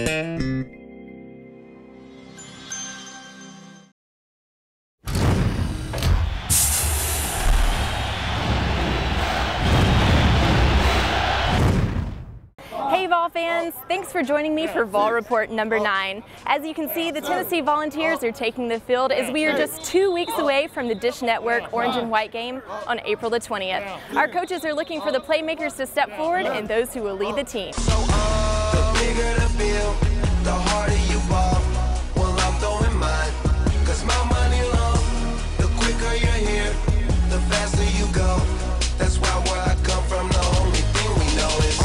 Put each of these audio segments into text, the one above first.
Hey Vol fans, thanks for joining me for Vol Report number 9. As you can see, the Tennessee Volunteers are taking the field as we are just 2 weeks away from the Dish Network Orange and White game on April the 20th. Our coaches are looking for the playmakers to step forward and those who will lead the team. The bigger the bill, the harder you ball. Well, I'm throwing mine, 'cause my money long. The quicker you're here, the faster you go. That's why where I come from, the only thing we know is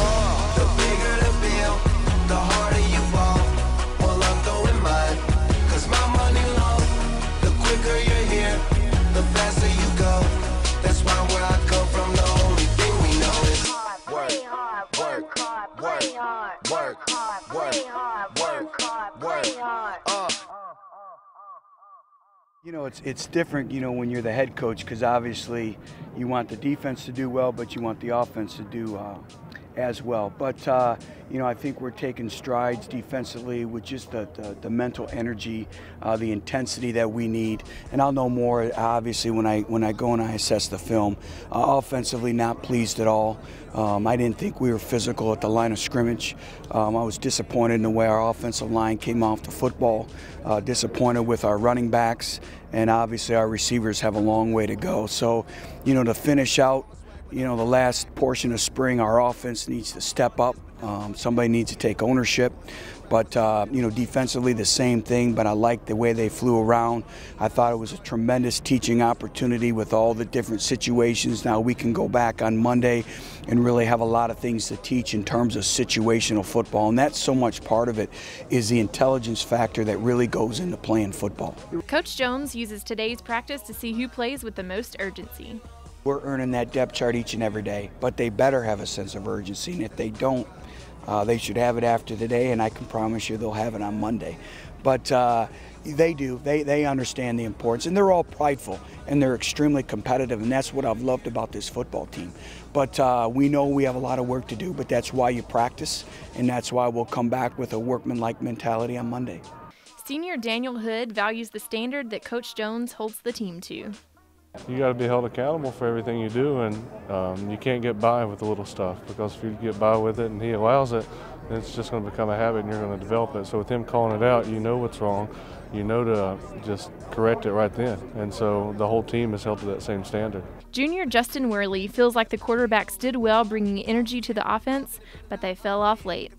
the bigger the bill, the harder you ball. Well, I'm throwing mine, 'cause my money long. The quicker you're here, the faster you go. That's why where I come from, the only thing we know is work, work, work, work, work, work. You know, it's different, you know, when you're the head coach, because obviously you want the defense to do well, but you want the offense to do as well. But, you know, I think we're taking strides defensively with just the mental energy, the intensity that we need. And I'll know more, obviously, when I go and I assess the film. Offensively, not pleased at all. I didn't think we were physical at the line of scrimmage. I was disappointed in the way our offensive line came off the football, disappointed with our running backs, and obviously our receivers have a long way to go. So, you know, to finish out, you know, the last portion of spring, our offense needs to step up. Somebody needs to take ownership. But, you know, defensively the same thing, but I liked the way they flew around. I thought it was a tremendous teaching opportunity with all the different situations. Now we can go back on Monday and really have a lot of things to teach in terms of situational football. And that's so much part of it is the intelligence factor that really goes into playing football. Coach Jones uses today's practice to see who plays with the most urgency. We're earning that depth chart each and every day, but they better have a sense of urgency, and if they don't, they should have it after today, and I can promise you they'll have it on Monday. But they do. They understand the importance, and they're all prideful, and they're extremely competitive, and that's what I've loved about this football team. But we know we have a lot of work to do, but that's why you practice, and that's why we'll come back with a workmanlike mentality on Monday. Senior Daniel Hood values the standard that Coach Jones holds the team to. You got to be held accountable for everything you do, and you can't get by with the little stuff, because if you get by with it and he allows it, it's just going to become a habit and you're going to develop it. So with him calling it out, you know what's wrong, you know to just correct it right then. And so the whole team is held to that same standard. Junior Justin Worley feels like the quarterbacks did well bringing energy to the offense, but they fell off late.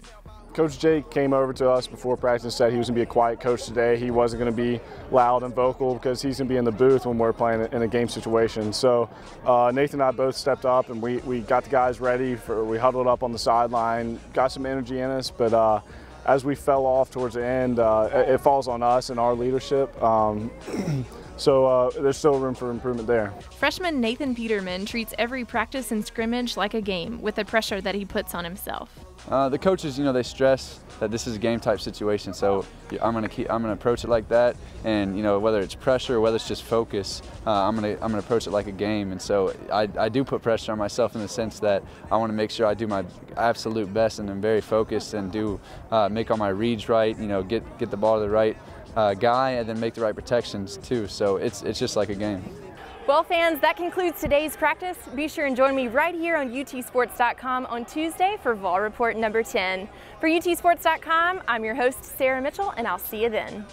Coach Jake came over to us before practice and said he was going to be a quiet coach today. He wasn't going to be loud and vocal because he's going to be in the booth when we're playing in a game situation. So Nathan and I both stepped up and we got the guys ready. We huddled up on the sideline, got some energy in us, but as we fell off towards the end, it falls on us and our leadership. So there's still room for improvement there. Freshman Nathan Peterman treats every practice and scrimmage like a game with the pressure that he puts on himself. The coaches, you know, they stress that this is a game type situation, so I'm gonna approach it like that, and you know, whether it's pressure or whether it's just focus, I'm gonna approach it like a game. And so I do put pressure on myself in the sense that I want to make sure I do my absolute best and I'm very focused and do make all my reads right, you know, get the ball to the right guy and then make the right protections too. So it's just like a game. Well, fans, that concludes today's practice. Be sure and join me right here on utsports.com on Tuesday for Vol Report number 10. For utsports.com, I'm your host, Sarah Mitchell, and I'll see you then.